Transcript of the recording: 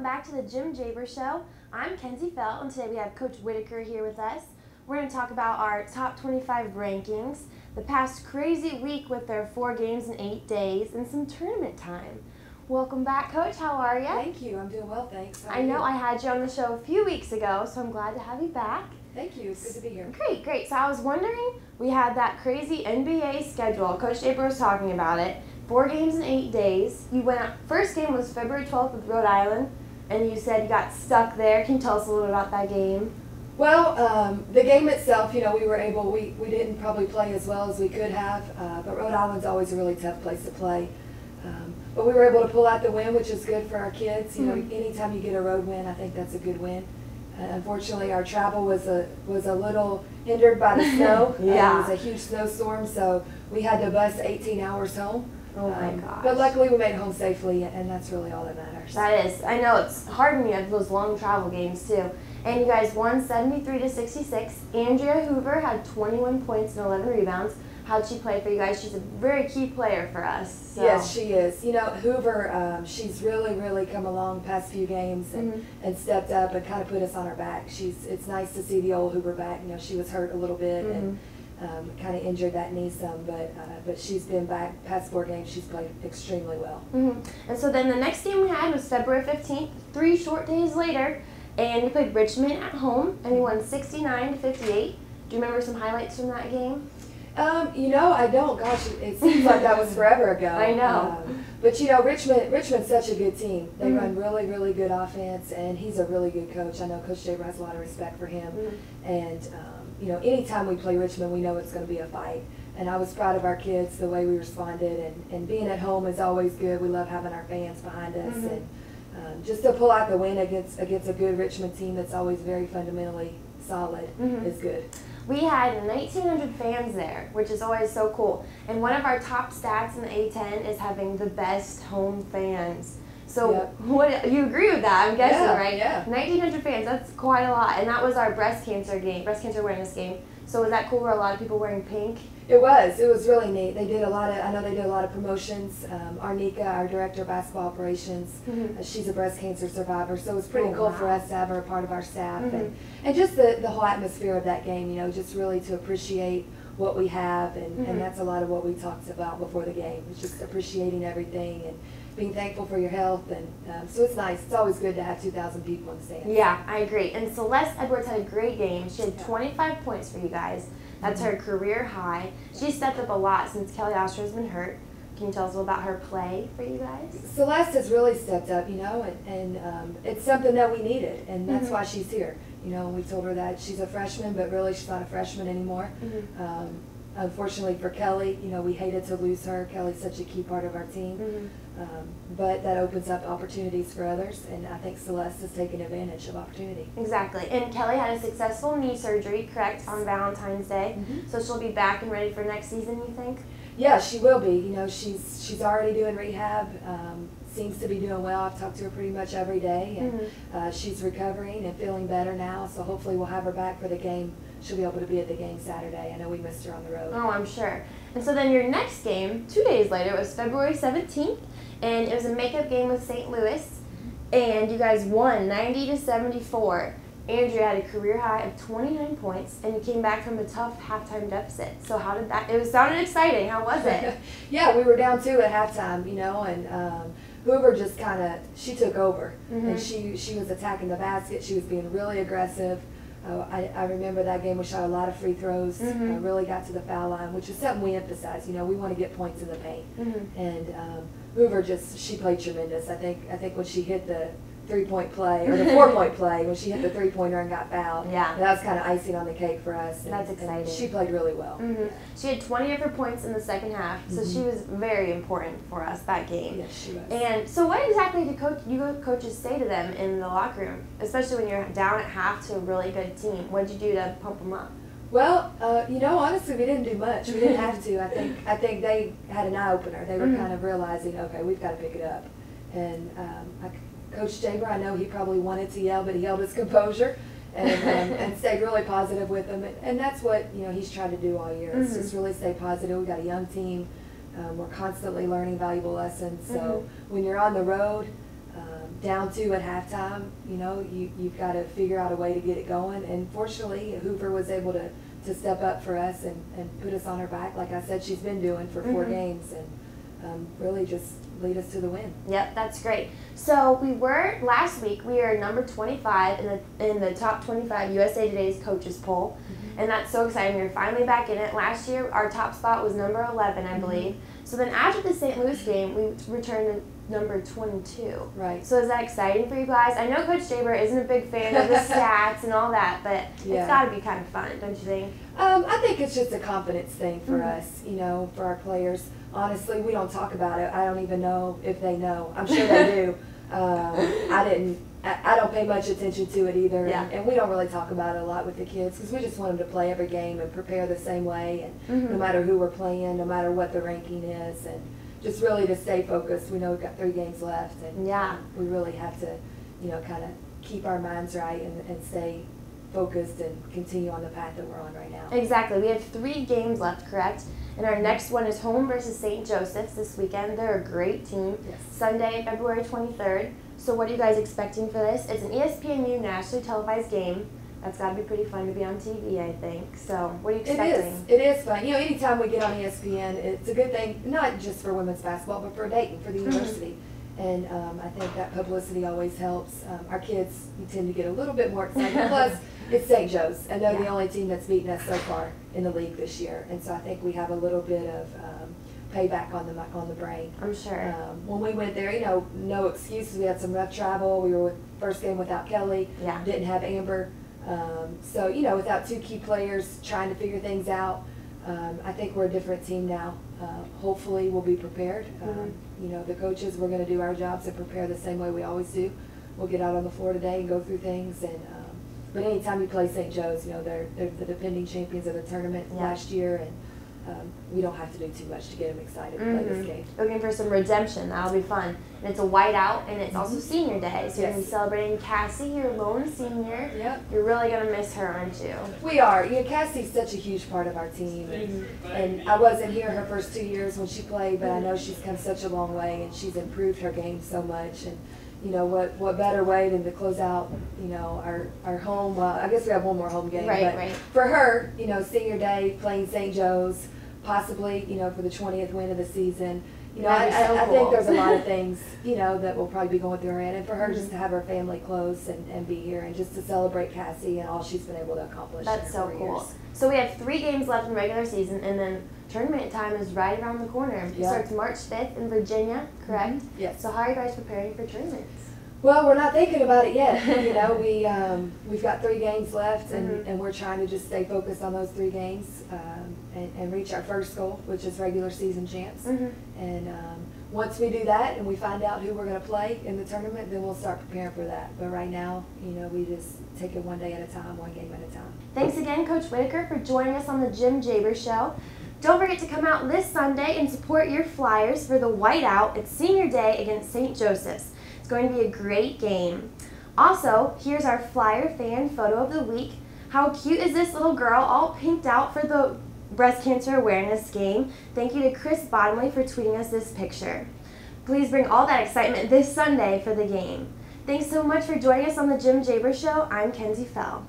back to the Jabir Show. I'm Kenzie Felt, and today we have Coach Whitaker here with us. We're going to talk about our top 25 rankings, the past crazy week with their 4 games in 8 days, and some tournament time. Welcome back, Coach. How are you? Thank you. I'm doing well, thanks. I know I had you on the show a few weeks ago, so I'm glad to have you back. Thank you. It's good to be here. Great, great. So I was wondering, we had that crazy NBA schedule. Coach Jabir was talking about it. 4 games in 8 days. You went out, first game was February 12th with Rhode Island, and you said you got stuck there. Can you tell us a little bit about that game? Well, the game itself, we were able, we didn't probably play as well as we could have, but Rhode Island's always a really tough place to play. But we were able to pull out the win, which is good for our kids. Anytime you get a road win, I think that's a good win. Unfortunately, our travel was a little hindered by the snow. Yeah. It was a huge snowstorm, so we had to bus 18 hours home. Oh my gosh. But luckily we made it home safely, and that's really all that matters. That is. I know it's hard when you have those long travel games too. And you guys won 73-66. Andrea Hoover had 21 points and 11 rebounds. How'd she play for you guys? She's a very key player for us. So. Yes, she is. Hoover, she's really come along the past few games and stepped up and kind of put us on her back. It's nice to see the old Hoover back. She was hurt a little bit and kind of injured that knee some, but she's been back. Past 4 games, she's played extremely well. And so then the next game we had was February 15th, 3 short days later, and we played Richmond at home, and we won 69-58. Do you remember some highlights from that game? I don't. Gosh, it seems like that was forever ago. I know. But Richmond's such a good team. They run really good offense, and he's a really good coach. I know Coach Jabir has a lot of respect for him. And anytime we play Richmond, we know it's going to be a fight. And I was proud of our kids, the way we responded, and being at home is always good. We love having our fans behind us, and just to pull out the win against a good Richmond team that's always very fundamentally solid is good. We had 1,900 fans there, which is always so cool. And one of our top stats in the A10 is having the best home fans. So you agree with that, I'm guessing, right? Yeah. 1,900 fans, that's quite a lot. And that was our breast cancer awareness game. So was that cool? Were a lot of people wearing pink? It was really neat. They did a lot of promotions. Arnika, our director of basketball operations, she's a breast cancer survivor, so it was pretty cool for us to have her a part of our staff. And just the whole atmosphere of that game, just really to appreciate what we have, and that's a lot of what we talked about before the game. It's just appreciating everything and being thankful for your health, and so it's nice. It's always good to have 2,000 people in the stands. Yeah, I agree. And Celeste Edwards had a great game. She had 25 points for you guys. That's her career high. She stepped up a lot since Kelly Oster has been hurt. Can you tell us a little about her play for you guys? Celeste has really stepped up, and it's something that we needed, and that's why she's here. We told her that she's a freshman, but really she's not a freshman anymore. Unfortunately for Kelly, we hated to lose her. Kelly's such a key part of our team. But that opens up opportunities for others, and I think Celeste has taken advantage of opportunity. Exactly. And Kelly had a successful knee surgery, correct, on Valentine's Day. So she'll be back and ready for next season, you think? Yeah, she will be. She's already doing rehab. Seems to be doing well. I've talked to her pretty much every day, and she's recovering and feeling better now. So hopefully we'll have her back for the game. She'll be able to be at the game Saturday. I know we missed her on the road. Oh, I'm sure. And so then your next game, 2 days later, was February 17th, and it was a makeup game with St. Louis, and you guys won 90-74. Andrea had a career high of 29 points, and you came back from a tough halftime deficit. So how did that? It sounded exciting. How was it? Yeah, we were down 2 at halftime, and Hoover just she took over, and she was attacking the basket. She was being really aggressive. I remember that game. We shot a lot of free throws. Really got to the foul line, which is something we emphasize. We want to get points in the paint. And Hoover she played tremendous. I think when she hit the 3-point play, or the 4-point play, when she hit the 3-pointer and got fouled, that was kind of icing on the cake for us. That's exciting. And she played really well. She had 20 of her points in the second half, so she was very important for us that game. Yes, she was. And so what exactly do you coaches say to them in the locker room, especially when you're down at half to a really good team? What did you do to pump them up? Well, honestly, we didn't do much. We didn't have to. I think they had an eye-opener. They were kind of realizing, okay, we've got to pick it up. And Coach Jabir, I know he probably wanted to yell, but he held his composure and stayed really positive with them. And that's what he's tried to do all year. Is just really stay positive. We've got a young team. We're constantly learning valuable lessons. So when you're on the road, down 2 at halftime, you know, you've got to figure out a way to get it going. And fortunately, Hoover was able to step up for us and put us on her back. Like I said, she's been doing for 4 games and really just lead us to the win. Yep, that's great. So last week we were number 25 in the top 25 USA Today's coaches poll, and that's so exciting. We're finally back in it. Last year our top spot was number 11, I believe. So then after the St. Louis game, we returned to number 22. Right. So is that exciting for you guys? I know Coach Jabir isn't a big fan of the stats and all that, but it's got to be kind of fun, don't you think? I think it's just a confidence thing for us, you know, for our players. Honestly, we don't talk about it. I don't even know if they know. I'm sure they do. I don't pay much attention to it either, and we don't really talk about it a lot with the kids because we just want them to play every game and prepare the same way, and no matter who we're playing, no matter what the ranking is, and just really to stay focused. We know we've got 3 games left, and we really have to, you know, kind of keep our minds right and stay focused and continue on the path that we're on right now. Exactly. We have 3 games left, correct? And our next one is home versus St. Joseph's this weekend. They're a great team. Yes. Sunday, February 23rd. So what are you guys expecting for this? It's an ESPNU nationally televised game. That's got to be pretty fun to be on TV, I think. So what are you expecting? It is fun. You know, anytime we get on ESPN, it's a good thing, not just for women's basketball, but for Dayton, for the university. And I think that publicity always helps. Our kids tend to get a little bit more excited. Plus, it's St. Joe's, and they're the only team that's beaten us so far in the league this year. And so I think we have a little bit of payback on the brain. I'm sure. When we went there, you know, no excuses. We had some rough travel. We were first game without Kelly. Didn't have Amber. So, you know, without 2 key players trying to figure things out, I think we're a different team now. Hopefully we'll be prepared. You know, the coaches, we're going to do our jobs and prepare the same way we always do. We'll get out on the floor today and go through things. And but anytime you play St. Joe's, you know, they're the defending champions of the tournament last year, and we don't have to do too much to get them excited to play this game. Looking for some redemption. That'll be fun. And it's a whiteout, and it's also senior day, so you're going to be celebrating Cassie, your lone senior. You're really going to miss her, aren't you? We are. You know, Cassie's such a huge part of our team. And I wasn't here her first 2 years when she played, but I know she's come such a long way, and she's improved her game so much. And you know, what better way than to close out, you know, our home. Well, I guess we have one more home game. But for her, you know, senior day, playing St. Joe's, possibly, you know, for the 20th win of the season. You know, I think there's a lot of things, you know, that will probably be going through her head. And for her just to have her family close and be here and just to celebrate Cassie and all she's been able to accomplish. That's so cool. So we have 3 games left in regular season, and then tournament time is right around the corner. It starts March 5th in Virginia, correct? Yes. So how are you guys preparing for tournaments? Well, we're not thinking about it yet. You know, we've got 3 games left, and we're trying to just stay focused on those 3 games and reach our first goal, which is regular season champs. And once we do that and we find out who we're going to play in the tournament, then we'll start preparing for that. But right now, you know, we just take it one day at a time, one game at a time. Thanks again, Coach Whitaker, for joining us on the Jim Jabir Show. Don't forget to come out this Sunday and support your Flyers for the whiteout. It's senior day against St. Joseph's. It's going to be a great game. Also, here's our Flyer fan photo of the week. How cute is this little girl all pinked out for the breast cancer awareness game? Thank you to Chris Bottomley for tweeting us this picture. Please bring all that excitement this Sunday for the game. Thanks so much for joining us on the Jim Jabir Show. I'm Kenzie Fell.